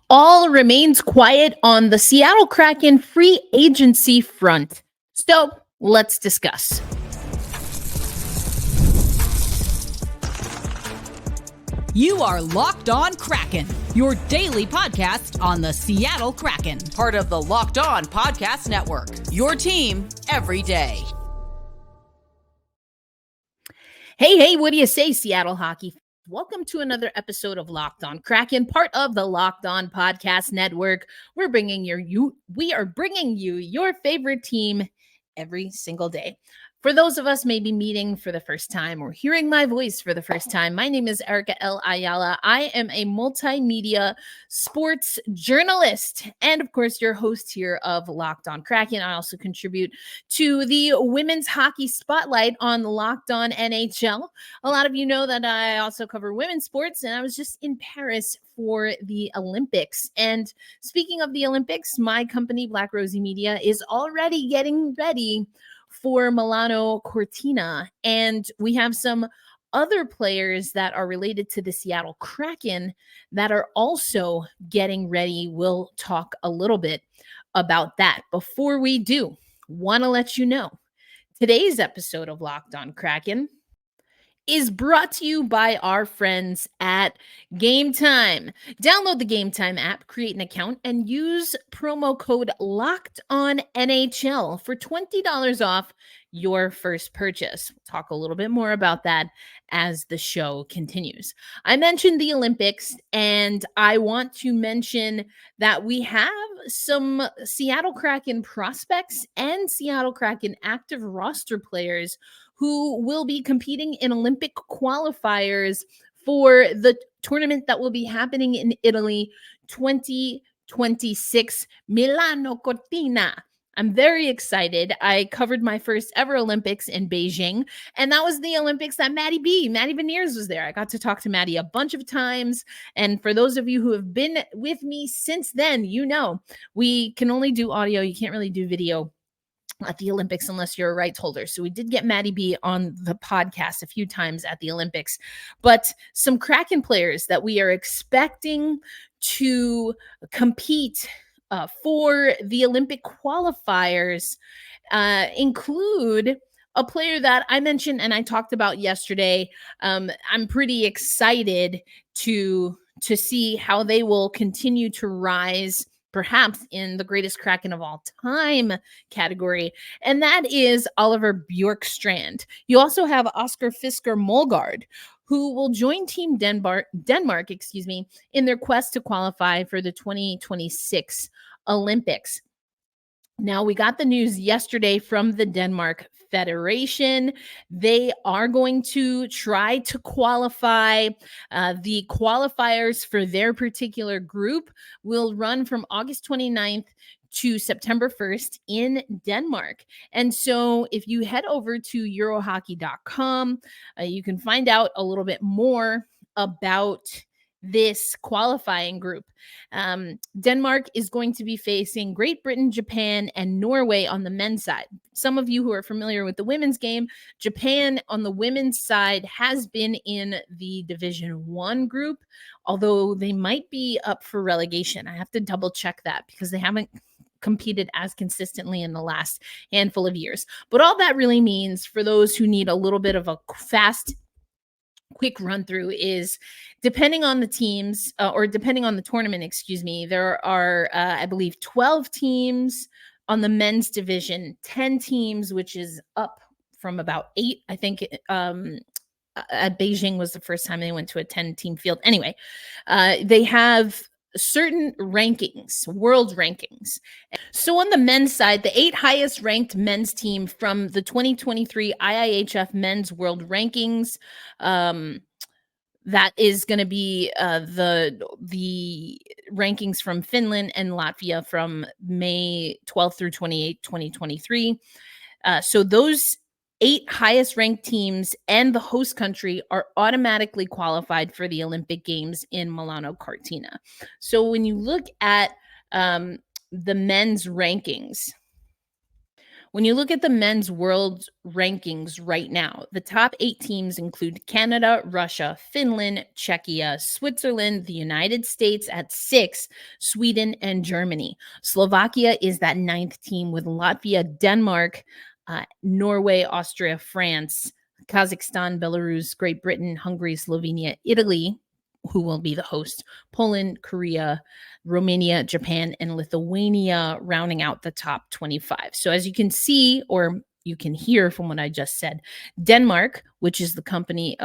All remains quiet on the Seattle Kraken free agency front. So let's discuss. You are Locked On Kraken, your daily podcast on the Seattle Kraken, part of the Locked On Podcast Network, your team every day. Hey, what do you say, Seattle hockey? Welcome to another episode of Locked On Kraken, part of the Locked On Podcast Network. We are bringing you your favorite team every single day. For those of us maybe meeting for the first time or hearing my voice for the first time, my name is Erica L. Ayala. I am a multimedia sports journalist and, of course, your host here of Locked On Kraken. I also contribute to the Women's Hockey Spotlight on Locked On NHL. A lot of you know that I also cover women's sports, and I was just in Paris for the Olympics. And speaking of the Olympics, my company, Black Rosie Media, is already getting ready for Milano Cortina. And we have some other players that are related to the Seattle Kraken that are also getting ready. We'll talk a little bit about that. Before we do, want to let you know, today's episode of Locked On Kraken is brought to you by our friends at Game Time. Download the Game Time app, create an account, and use promo code LOCKEDONNHL for $20 off your first purchase. We'll talk a little bit more about that as the show continues. I mentioned the Olympics, and I want to mention that we have some Seattle Kraken prospects and Seattle Kraken active roster players who will be competing in Olympic qualifiers for the tournament that will be happening in Italy 2026, Milano Cortina. I'm very excited. I covered my first ever Olympics in Beijing, and that was the Olympics that Matty Beneirs was there. I got to talk to Matty a bunch of times, and for those of you who have been with me since then, you know we can only do audio. You can't really do video at the Olympics unless you're a rights holder. So we did get Matty B on the podcast a few times at the Olympics, but some Kraken players that we are expecting to compete for the Olympic qualifiers include a player that I mentioned and I talked about yesterday. I'm pretty excited to see how they will continue to rise, perhaps in the greatest Kraken of all time category, and that is Oliver Bjorkstrand. You also have Oscar Fisker Molgaard, who will join Team Denmark, in their quest to qualify for the 2026 Olympics. Now, we got the news yesterday from the Denmark Federation. They are going to try to qualify. The qualifiers for their particular group will run from August 29th to September 1st in Denmark. And so if you head over to eurohockey.com, you can find out a little bit more about this qualifying group. Denmark is going to be facing Great Britain, Japan, and Norway on the men's side. Some of you who are familiar with the women's game, Japan on the women's side has been in the Division 1 group, although they might be up for relegation. I have to double check that because they haven't competed as consistently in the last handful of years. But all that really means, for those who need a little bit of a quick run through, is depending on the teams or depending on the tournament, there are, I believe, 12 teams on the men's division, 10 teams, which is up from about 8. I think at Beijing was the first time they went to a 10-team field. Anyway, they have certain rankings, world rankings. So on the men's side, the 8 highest ranked men's team from the 2023 IIHF Men's World Rankings, that is going to be the rankings from Finland and Latvia from May 12th through 28th, 2023. So those 8 highest ranked teams and the host country are automatically qualified for the Olympic Games in Milano Cortina. So when you look at the men's rankings, When you look at the men's world rankings right now, the top 8 teams include Canada, Russia, Finland, Czechia, Switzerland, the United States at 6, Sweden, and Germany. Slovakia is that 9th team with Latvia, Denmark, Norway, Austria, France, Kazakhstan, Belarus, Great Britain, Hungary, Slovenia, Italy, who will be the host, Poland, Korea, Romania, Japan, and Lithuania, rounding out the top 25. So as you can see, or you can hear from what I just said, Denmark, which is the country,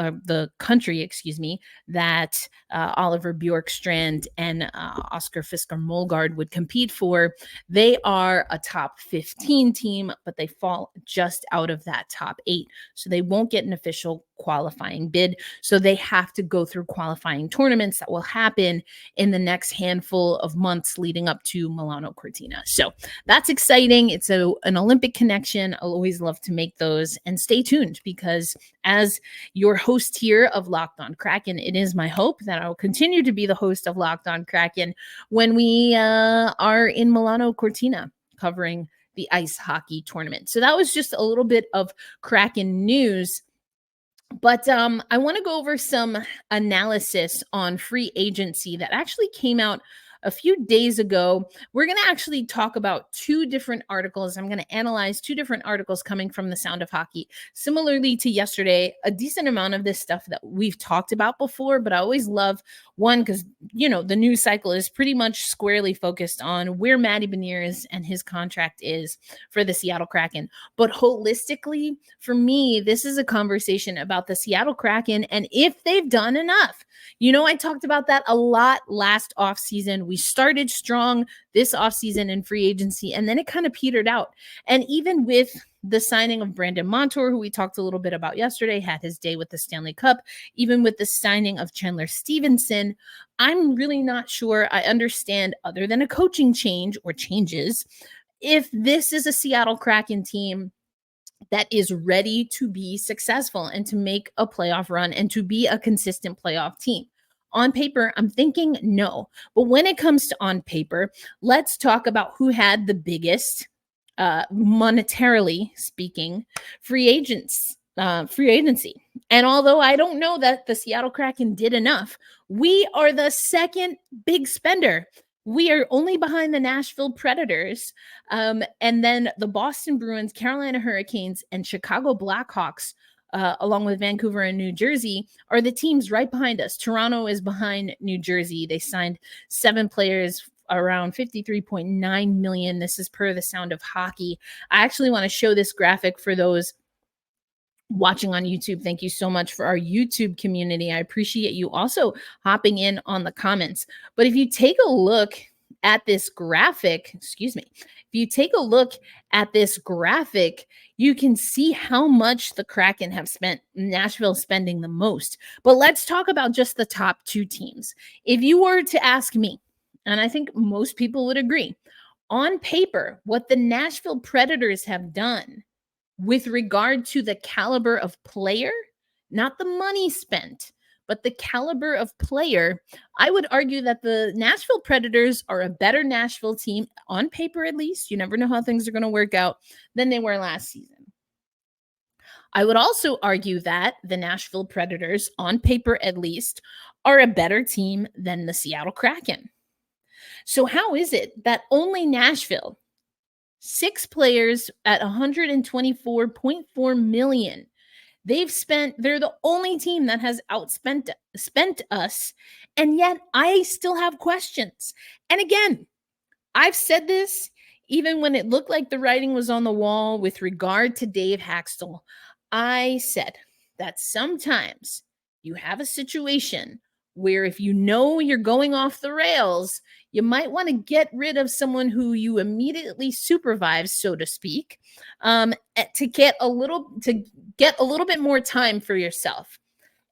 that Oliver Bjorkstrand and Oscar Fisker Molgaard would compete for, they are a top 15 team, but they fall just out of that top 8. So they won't get an official qualifying bid. So they have to go through qualifying tournaments that will happen in the next handful of months leading up to Milano Cortina. So that's exciting. It's an Olympic connection. I'll always love to make those, and stay tuned, because as your host here of Locked On Kraken, it is my hope that I will continue to be the host of Locked On Kraken when we are in Milano Cortina covering the ice hockey tournament. So that was just a little bit of Kraken news. But I want to go over some analysis on free agency that actually came out a few days ago. We're going to actually talk about 2 different articles. I'm going to analyze 2 different articles coming from the Sound of Hockey. Similarly to yesterday, a decent amount of this stuff that we've talked about before, but I always love one because, the news cycle is pretty much squarely focused on where Matty Beneirs and his contract is for the Seattle Kraken. But holistically, for me, this is a conversation about the Seattle Kraken and if they've done enough. I talked about that a lot last offseason. We started strong this offseason in free agency, and then it kind of petered out. And even with the signing of Brandon Montour, who we talked a little bit about yesterday, had his day with the Stanley Cup, even with the signing of Chandler Stevenson, I'm really not sure I understand, other than a coaching change or changes, if this is a Seattle Kraken team that is ready to be successful and to make a playoff run and to be a consistent playoff team. On paper, I'm thinking no. But when it comes to on paper, let's talk about who had the biggest, monetarily speaking, free agency. And although I don't know that the Seattle Kraken did enough, we are the second big spender. We are only behind the Nashville Predators, and then the Boston Bruins, Carolina Hurricanes, and Chicago Blackhawks, along with Vancouver and New Jersey, are the teams right behind us. Toronto is behind New Jersey. They signed 7 players around $53.9 million. This is per the Sound of Hockey. I actually want to show this graphic for those watching on YouTube. Thank you so much for our YouTube community. I appreciate you also hopping in on the comments. But if you take a look at this graphic, you can see how much the Kraken have spent, Nashville spending the most. But let's talk about just the top 2 teams. If you were to ask me, and I think most people would agree, on paper, what the Nashville Predators have done with regard to the caliber of player, not the money spent, but the caliber of player, I would argue that the Nashville Predators are a better Nashville team, on paper at least, you never know how things are going to work out, than they were last season. I would also argue that the Nashville Predators, on paper at least, are a better team than the Seattle Kraken. So how is it that only Nashville, 6 players at $124.4 million, they're the only team that has spent us, and yet I still have questions. And again, I've said this even when it looked like the writing was on the wall with regard to Dave Hakstol. I said that sometimes you have a situation where if you know you're going off the rails, you might want to get rid of someone who you immediately supervise, so to speak, to get a little bit more time for yourself.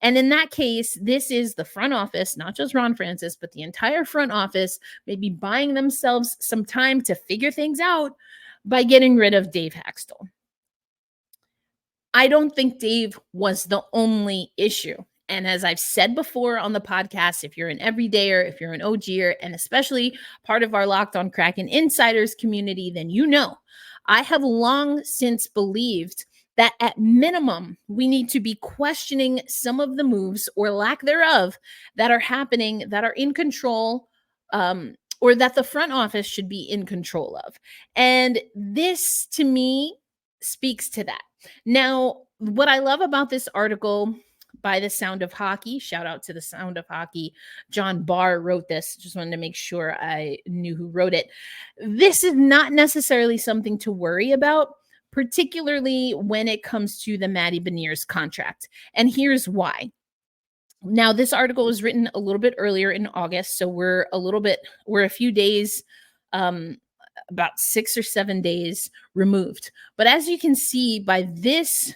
And in that case, this is the front office, not just Ron Francis, but the entire front office, maybe buying themselves some time to figure things out by getting rid of Dave Hakstol. I don't think Dave was the only issue. And as I've said before on the podcast, if you're an everydayer, if you're an OGer, and especially part of our Locked On Kraken Insiders community, then you know I have long since believed that at minimum, we need to be questioning some of the moves or lack thereof that are happening, that are in control, or that the front office should be in control of. And this to me speaks to that. Now, what I love about this article by The Sound of Hockey, shout out to The Sound of Hockey, John Barr wrote this. Just wanted to make sure I knew who wrote it. This is not necessarily something to worry about, particularly when it comes to the Matty Beneirs contract. And here's why. Now, this article was written a little bit earlier in August, so we're a few days, about 6 or 7 days removed. But as you can see by this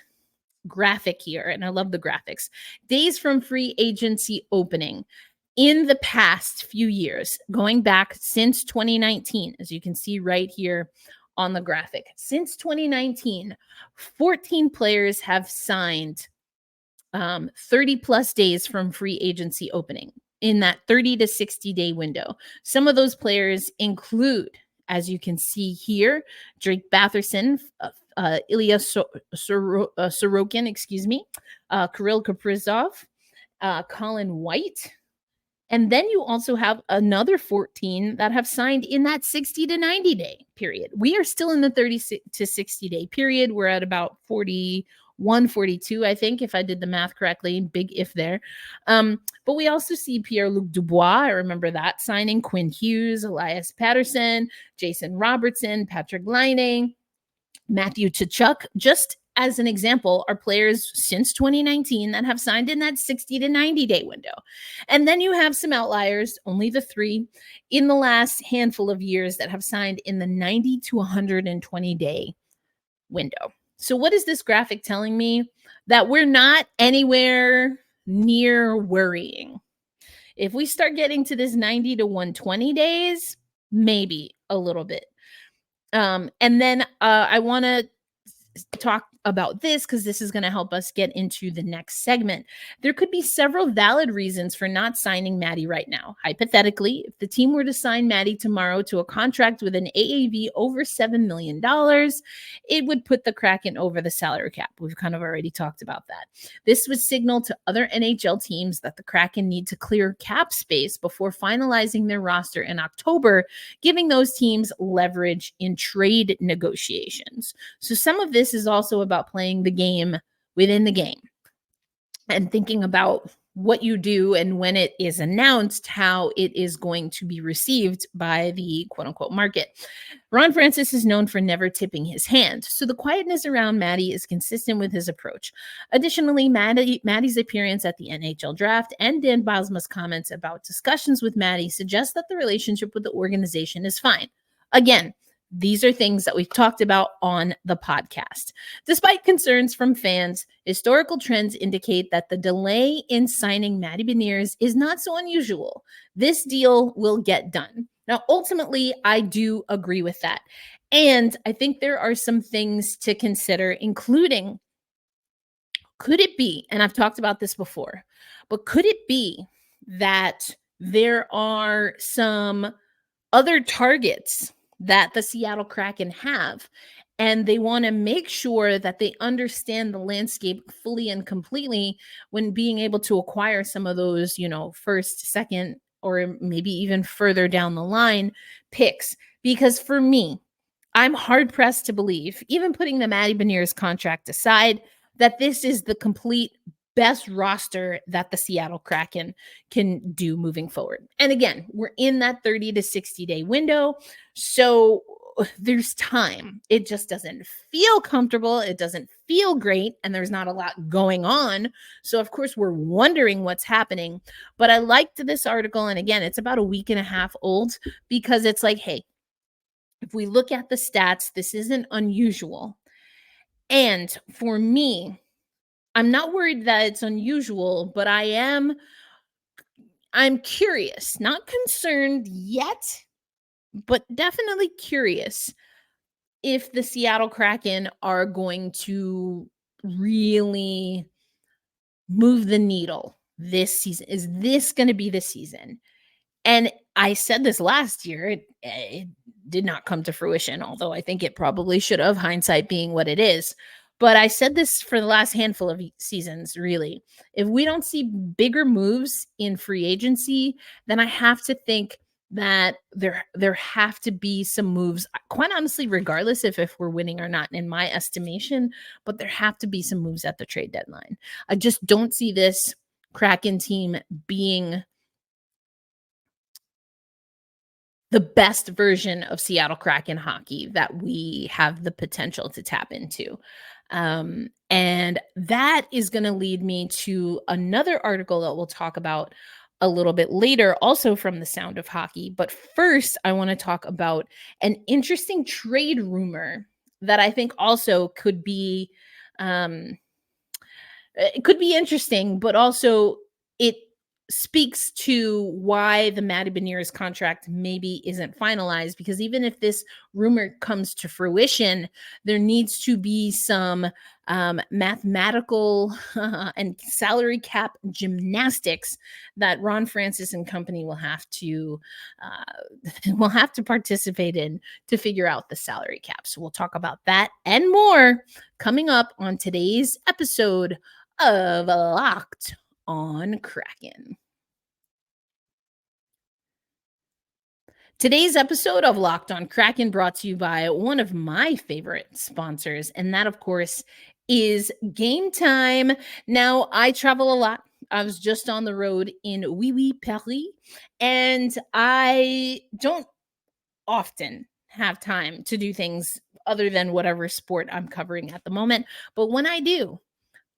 graphic here, and I love the graphics, days from free agency opening in the past few years, going back since 2019, as you can see right here on the graphic, since 2019, 14 players have signed 30 plus days from free agency opening in that 30 to 60 day window. Some of those players include, as you can see here, Drake Batherson, Ilya Sorokin, Kirill Kaprizov, Colin White. And then you also have another 14 that have signed in that 60 to 90 day period. We are still in the 30 to 60 day period. We're at about 41, 42, I think, if I did the math correctly. Big if there. But we also see Pierre-Luc Dubois. I remember that signing. Quinn Hughes, Elias Patterson, Jason Robertson, Patrick Laine, Matthew Tkachuk, just as an example, are players since 2019 that have signed in that 60 to 90 day window. And then you have some outliers, only the 3 in the last handful of years that have signed in the 90 to 120 day window. So what is this graphic telling me? That we're not anywhere near worrying. If we start getting to this 90 to 120 days, maybe a little bit. And then I want to talk about this because this is going to help us get into the next segment. There could be several valid reasons for not signing Matty right now. Hypothetically, if the team were to sign Matty tomorrow to a contract with an AAV over $7 million, it would put the Kraken over the salary cap. We've kind of already talked about that. This would signal to other NHL teams that the Kraken need to clear cap space before finalizing their roster in October, giving those teams leverage in trade negotiations. So some of this is also about playing the game within the game and thinking about what you do and when it is announced, how it is going to be received by the quote unquote market. Ron Francis is known for never tipping his hand, so the quietness around Matty is consistent with his approach. Additionally, Matty's appearance at the NHL draft and Dan Bylsma's comments about discussions with Matty suggest that the relationship with the organization is fine. Again, these are things that we've talked about on the podcast. Despite concerns from fans, historical trends indicate that the delay in signing Matty Beneirs is not so unusual. This deal will get done. Now, ultimately, I do agree with that. And I think there are some things to consider, including, could it be, and I've talked about this before, but could it be that there are some other targets that the Seattle Kraken have, and they want to make sure that they understand the landscape fully and completely when being able to acquire some of those, first, second, or maybe even further down the line picks? Because for me, I'm hard pressed to believe, even putting the Matty Beneirs contract aside, that this is the complete best roster that the Seattle Kraken can do moving forward. And again, we're in that 30 to 60 day window. So there's time. It just doesn't feel comfortable. It doesn't feel great. And there's not a lot going on. So of course we're wondering what's happening. But I liked this article. And again, it's about a week and a half old, because it's like, hey, if we look at the stats, this isn't unusual. And for me, I'm not worried that it's unusual, but I'm curious, not concerned yet, but definitely curious if the Seattle Kraken are going to really move the needle this season. Is this going to be the season? And I said this last year, did not come to fruition, although I think it probably should have, hindsight being what it is. But I said this for the last handful of seasons, really. If we don't see bigger moves in free agency, then I have to think that there have to be some moves, quite honestly, regardless if we're winning or not, in my estimation, but there have to be some moves at the trade deadline. I just don't see this Kraken team being the best version of Seattle Kraken hockey that we have the potential to tap into. And that is going to lead me to another article that we'll talk about a little bit later, also from the Sound of Hockey. But first, I want to talk about an interesting trade rumor that I think also um, it could be interesting, but also it speaks to why the Matty Beneirs contract maybe isn't finalized, because even if this rumor comes to fruition, there needs to be some mathematical and salary cap gymnastics that Ron Francis and company will have to participate in to figure out the salary cap. So we'll talk about that and more coming up on today's episode of Locked on Kraken. Today's episode of Locked on Kraken brought to you by one of my favorite sponsors, and that, of course, is Game Time. Now, I travel a lot. I was just on the road in Paris, and I don't often have time to do things other than whatever sport I'm covering at the moment. But when I do,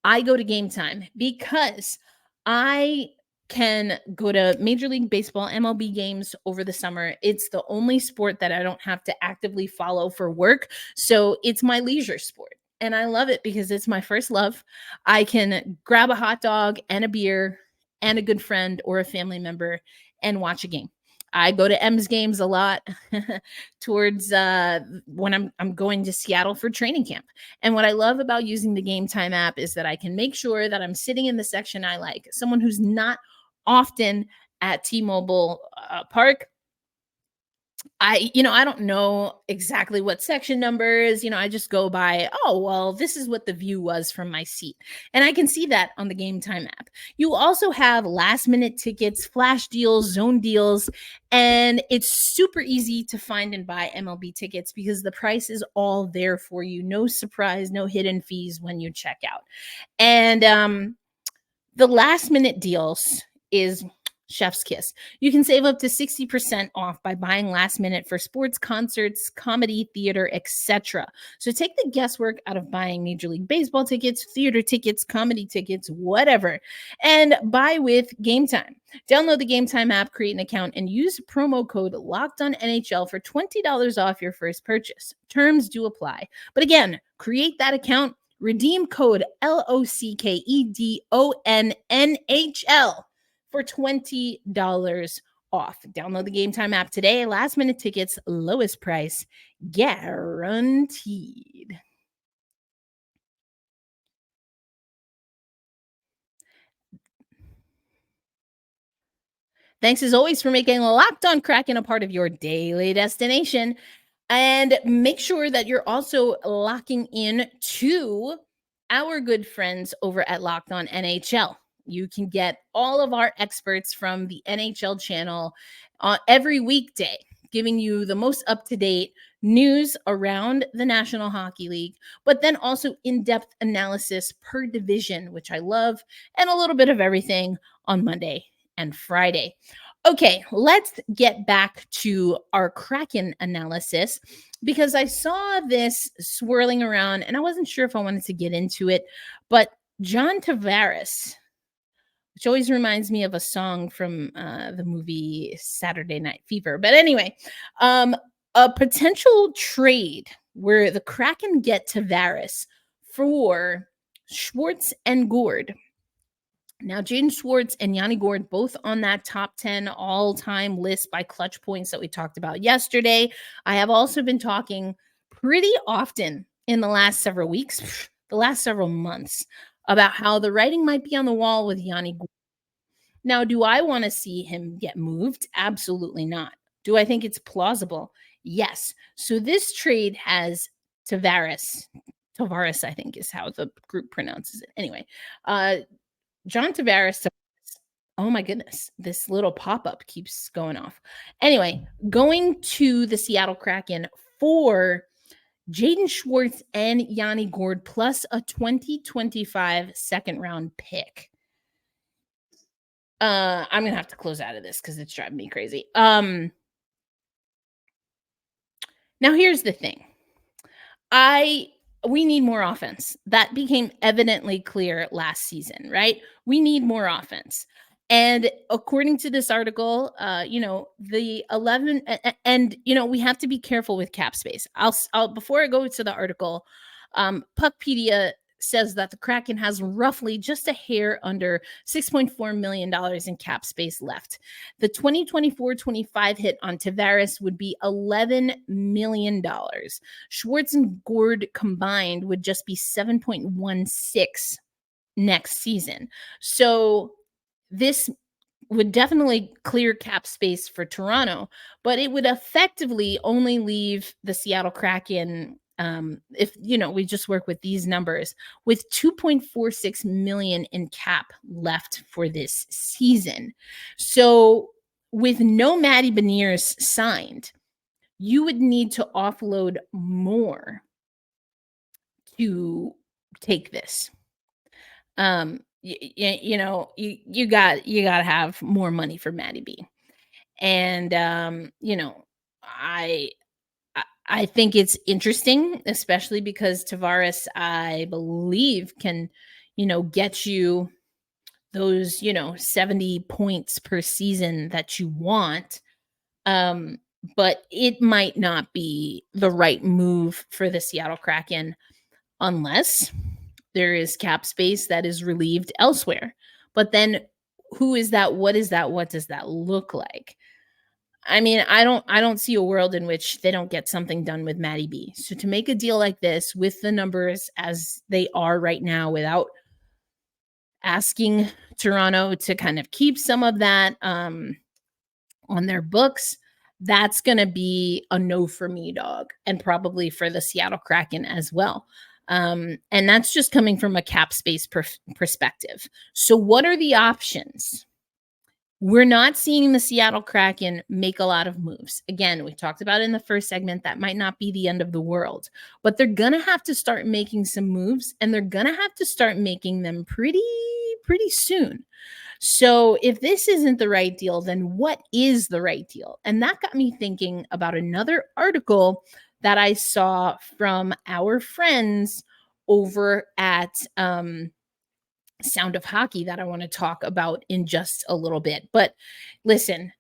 I go to Game Time because I can go to Major League Baseball, MLB games over the summer. It's the only sport that I don't have to actively follow for work. So it's my leisure sport. And I love it because it's my first love. I can grab a hot dog and a beer and a good friend or a family member and watch a game. I go to M's games a lot towards when I'm going to Seattle for training camp. And what I love about using the Game Time app is that I can make sure that I'm sitting in the section I like. Someone who's not often at T-Mobile Park, I don't know exactly what section number is. I just go by, oh, well, this is what the view was from my seat. And I can see that on the Game Time app. You also have last minute tickets, flash deals, zone deals, and it's super easy to find and buy MLB tickets because the price is all there for you. No surprise, no hidden fees when you check out. And the last minute deals is chef's kiss. You can save up to 60% off by buying last minute for sports, concerts, comedy, theater, etc. So take the guesswork out of buying Major League Baseball tickets, theater tickets, comedy tickets, whatever, and buy with Game Time. Download the Game Time app, create an account, and use promo code LOCKEDONNHL for $20 off your first purchase. Terms do apply. But again, create that account, redeem code LOCKEDONNHL for $20 off. Download the Game Time app today. Last minute tickets, lowest price guaranteed. Thanks as always for making Locked on Kraken a part of your daily destination. And make sure that you're also locking in to our good friends over at Locked on NHL. You can get all of our experts from the NHL channel every weekday, giving you the most up-to-date news around the National Hockey League, but then also in-depth analysis per division, which I love, and a little bit of everything on Monday and Friday. Okay, let's get back to our Kraken analysis because I saw this swirling around and I wasn't sure if I wanted to get into it, but John Tavares, which always reminds me of a song from the movie Saturday Night Fever. But anyway, a potential trade where the Kraken get Tavares for Schwartz and Gourde. Now, Jaden Schwartz and Yanni Gourde, both on that top 10 all-time list by clutch points that we talked about yesterday. I have also been talking pretty often in the last several weeks, the last several months, about how the writing might be on the wall with Yanni Gourde. Now, do I want to see him get moved? Absolutely not. Do I think it's plausible? Yes. So this trade has Tavares. Tavares, I think, is how the group pronounces it. Anyway, uh, John Tavares. Oh my goodness, this little pop-up keeps going off. Anyway, going to the Seattle Kraken for Jaden Schwartz and Yanni Gourde plus a 2025 second round pick. I'm gonna have to close out of this because it's driving me crazy. Now here's the thing. We need more offense. That became evidently clear last season, right? We need more offense. And according to this article, the 11 and we have to be careful with cap space. I'll before I go to the article, Puckpedia says that the Kraken has roughly just a hair under $6.4 million in cap space left. The 2024-25 hit on Tavares would be $11 million. Schwartz and Gourde combined would just be 7.16 next season. So this would definitely clear cap space for Toronto, but it would effectively only leave the Seattle Kraken, if we just work with these numbers, with 2.46 million in cap left for this season. So with no Matty Beneirs signed, you would need to offload more to take this. You got to have more money for Matty B. And I think it's interesting, especially because Tavares, I believe, can, get you those, 70 points per season that you want. But it might not be the right move for the Seattle Kraken unless there is cap space that is relieved elsewhere. But then who is that? What is that? What does that look like? I mean, I don't see a world in which they don't get something done with Matty B. So to make a deal like this with the numbers as they are right now, without asking Toronto to kind of keep some of that on their books, that's going to be a no for me, dog, and probably for the Seattle Kraken as well. And that's just coming from a cap space perspective. So what are the options? We're not seeing the Seattle Kraken make a lot of moves. Again, we talked about in the first segment, that might not be the end of the world, but they're going to have to start making some moves, and they're going to have to start making them pretty soon. So if this isn't the right deal, then what is the right deal? And that got me thinking about another article that I saw from our friends over at Sound of Hockey that I want to talk about in just a little bit. But listen,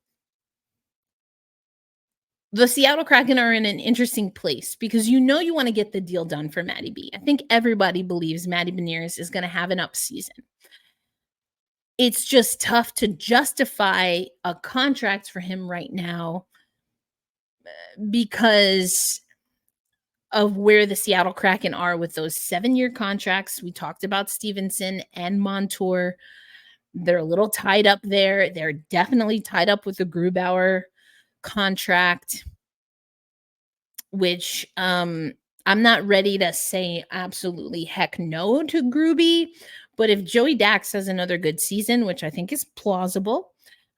the Seattle Kraken are in an interesting place because you want to get the deal done for Matty B. I think everybody believes Matty Beneirs is going to have an up season. It's just tough to justify a contract for him right now because of where the Seattle Kraken are with those 7-year contracts. We talked about Stevenson and Montour. They're a little tied up there. They're definitely tied up with the Grubauer contract, which I'm not ready to say absolutely heck no to Gruby. But if Joey Dax has another good season, which I think is plausible,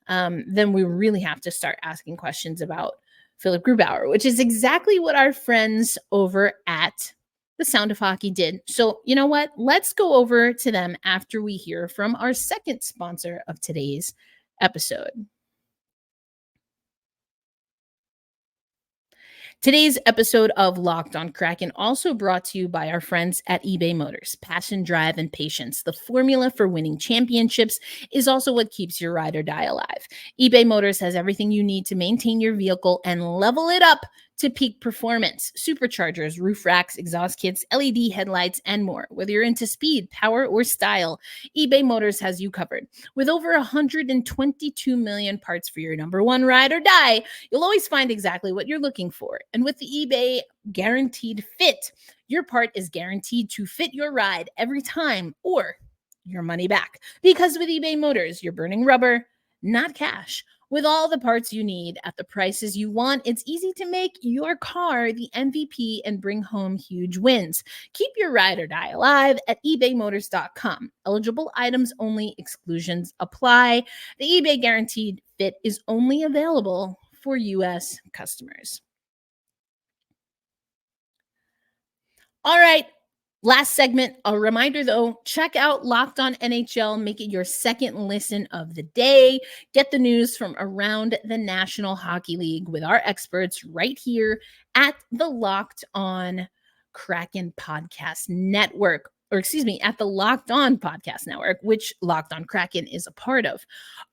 then we really have to start asking questions about Philip Grubauer, which is exactly what our friends over at the Sound of Hockey did. So you know what? Let's go over to them after we hear from our second sponsor of today's episode. Today's episode of Locked on Kraken also brought to you by our friends at eBay Motors. Passion, drive, and patience. The formula for winning championships is also what keeps your ride or die alive. eBay Motors has everything you need to maintain your vehicle and level it up to peak performance. Superchargers, roof racks, exhaust kits, LED headlights, and more. Whether you're into speed, power, or style, eBay Motors has you covered. With over 122 million parts for your number one ride or die, you'll always find exactly what you're looking for. And with the eBay Guaranteed Fit, your part is guaranteed to fit your ride every time or your money back. Because with eBay Motors, you're burning rubber, not cash. With all the parts you need at the prices you want, it's easy to make your car the MVP and bring home huge wins. Keep your ride or die alive at ebaymotors.com. Eligible items only, exclusions apply. The eBay Guaranteed Fit is only available for U.S. customers. All right. Last segment, a reminder though, check out Locked On NHL, make it your second listen of the day. Get the news from around the National Hockey League with our experts right here at the Locked On Kraken Podcast Network, or excuse me, at the Locked On Podcast Network, which Locked On Kraken is a part of.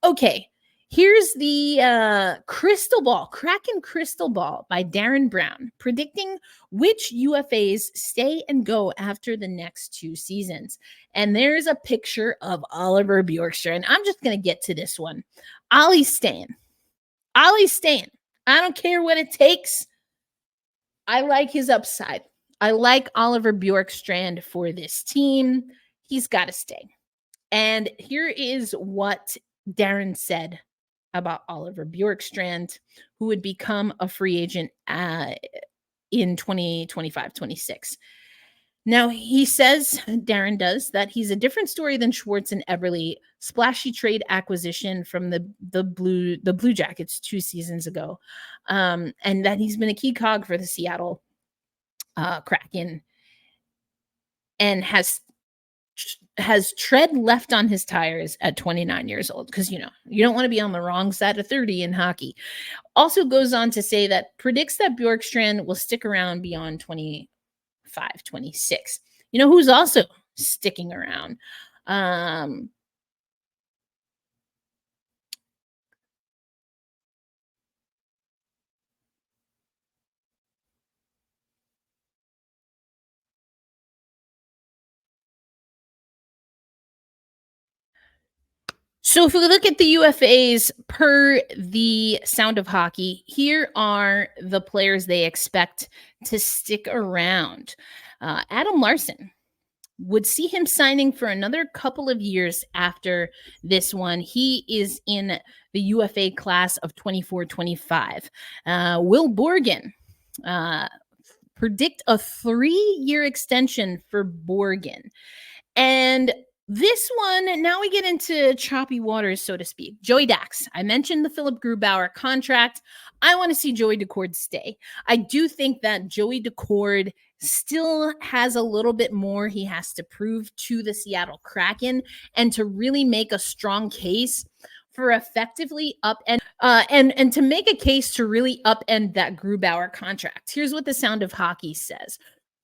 Okay. Here's the crystal ball, Kraken crystal ball by Darren Brown, predicting which UFAs stay and go after the next 2 seasons. And there's a picture of Oliver Bjorkstrand. I'm just going to get to this one. Ollie's staying. Ollie's staying. I don't care what it takes. I like his upside. I like Oliver Bjorkstrand for this team. He's got to stay. And here is what Darren said about Oliver Bjorkstrand, who would become a free agent in 2025-26. Now, he says, Darren does, that he's a different story than Schwartz and Eberle, splashy trade acquisition from the Blue Jackets 2 seasons ago, and that he's been a key cog for the Seattle Kraken and has tread left on his tires at 29 years old, because you don't want to be on the wrong side of 30 in hockey. Also goes on to say that predicts that Bjorkstrand will stick around beyond 25-26. You know who's also sticking around? So if we look at the UFAs per the Sound of Hockey, here are the players they expect to stick around. Adam Larson would see him signing for another couple of years after this one. He is in the UFA class of 24-25. Will Borgen, predict a 3-year extension for Borgen. And this one, now we get into choppy waters, so to speak. Joey Dax. I mentioned the Philip Grubauer contract. I want to see Joey Daccord stay. I do think that Joey Daccord still has a little bit more he has to prove to the Seattle Kraken, and to really make a strong case for effectively and to make a case to really upend that Grubauer contract. Here's what the Sound of Hockey says.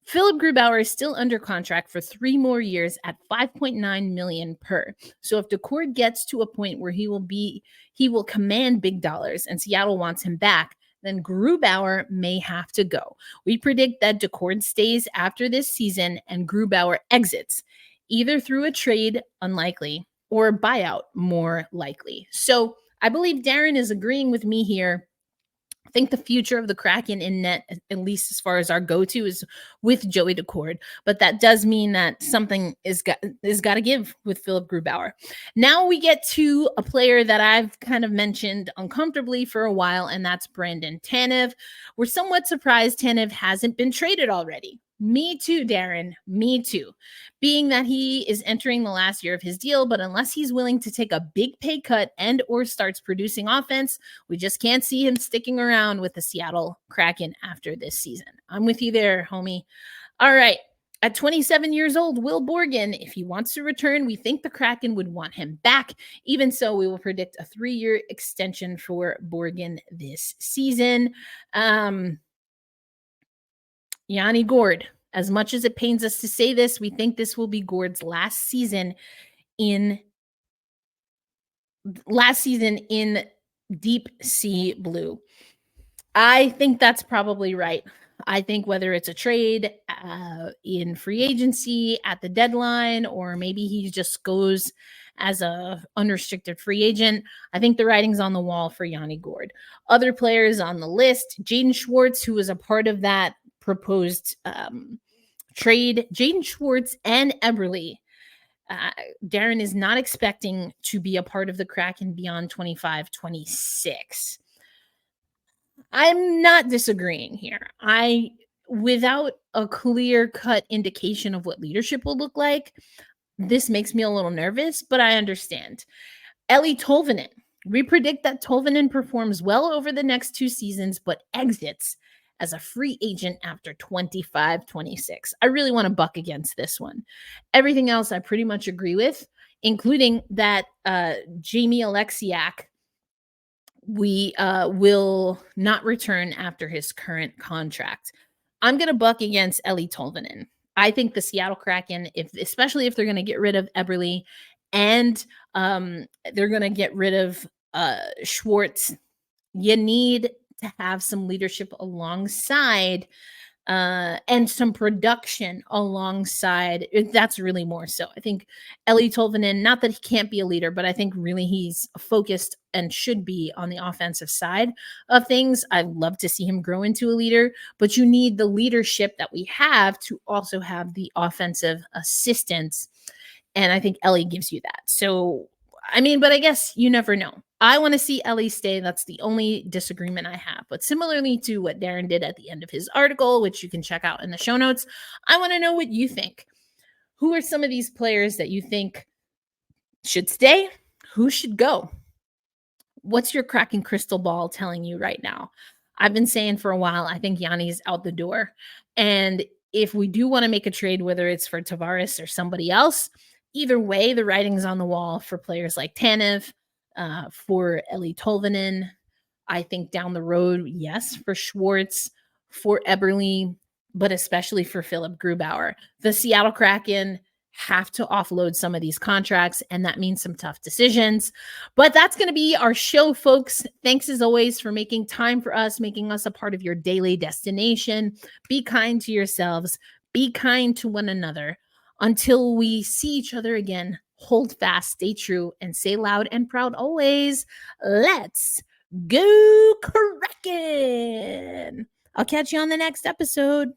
Philip Grubauer is still under contract for 3 more years at $5.9 million per. So if Daccord gets to a point where he will command big dollars and Seattle wants him back, then Grubauer may have to go. We predict that Daccord stays after this season and Grubauer exits, either through a trade, unlikely, or a buyout, more likely. So I believe Darren is agreeing with me here. I think the future of the Kraken in net, at least as far as our go-to, is with Joey Daccord. But that does mean that something is got to give with Philip Grubauer. Now we get to a player that I've kind of mentioned uncomfortably for a while, and that's Brandon Tanev. We're somewhat surprised Tanev hasn't been traded already. Me too, Darren. Me too. Being that he is entering the last year of his deal, but unless he's willing to take a big pay cut and or starts producing offense, we just can't see him sticking around with the Seattle Kraken after this season. I'm with you there, homie. All right. At 27 years old, Will Borgen, if he wants to return, we think the Kraken would want him back. Even so, we will predict a 3-year extension for Borgen this season. Yanni Gourde, as much as it pains us to say this, we think this will be Gourde's last season in deep sea blue. I think that's probably right. I think whether it's a trade in free agency at the deadline, or maybe he just goes as a unrestricted free agent, I think the writing's on the wall for Yanni Gourde. Other players on the list, Jaden Schwartz, who was a part of that proposed trade. Jaden Schwartz and Eberle Darren is not expecting to be a part of the Kraken beyond 25-26. I'm not disagreeing here. Without a clear-cut indication of what leadership will look like, this makes me a little nervous, but I understand. Ellie Tolvanen. We predict that Tolvanen performs well over the next 2 seasons, but exits as a free agent after 25-26. I really want to buck against this one. Everything else I pretty much agree with, including that Jamie Alexiak will not return after his current contract. I'm going to buck against Ellie Tolvanen. I think the Seattle Kraken, especially if they're going to get rid of Eberle and they're going to get rid of Schwartz, you need to have some leadership alongside and some production alongside. That's really more so. I think Ellie Tolvanen, not that he can't be a leader, but I think really he's focused and should be on the offensive side of things. I'd love to see him grow into a leader, but you need the leadership that we have to also have the offensive assistance. And I think Ellie gives you that. So, but I guess you never know. I want to see Ellie stay. That's the only disagreement I have. But similarly to what Darren did at the end of his article, which you can check out in the show notes, I want to know what you think. Who are some of these players that you think should stay? Who should go? What's your Kraken crystal ball telling you right now? I've been saying for a while, I think Yanni's out the door. And if we do want to make a trade, whether it's for Tavares or somebody else, either way, the writing's on the wall for players like Tanev, for Ellie Tolvanen. I think down the road, yes, for Schwartz, for Eberle, but especially for Philip Grubauer. The Seattle Kraken have to offload some of these contracts, and that means some tough decisions. But that's going to be our show, folks. Thanks as always for making time for us, making us a part of your daily destination. Be kind to yourselves. Be kind to one another. Until we see each other again, hold fast, stay true, and say loud and proud always, let's go Kraken! I'll catch you on the next episode.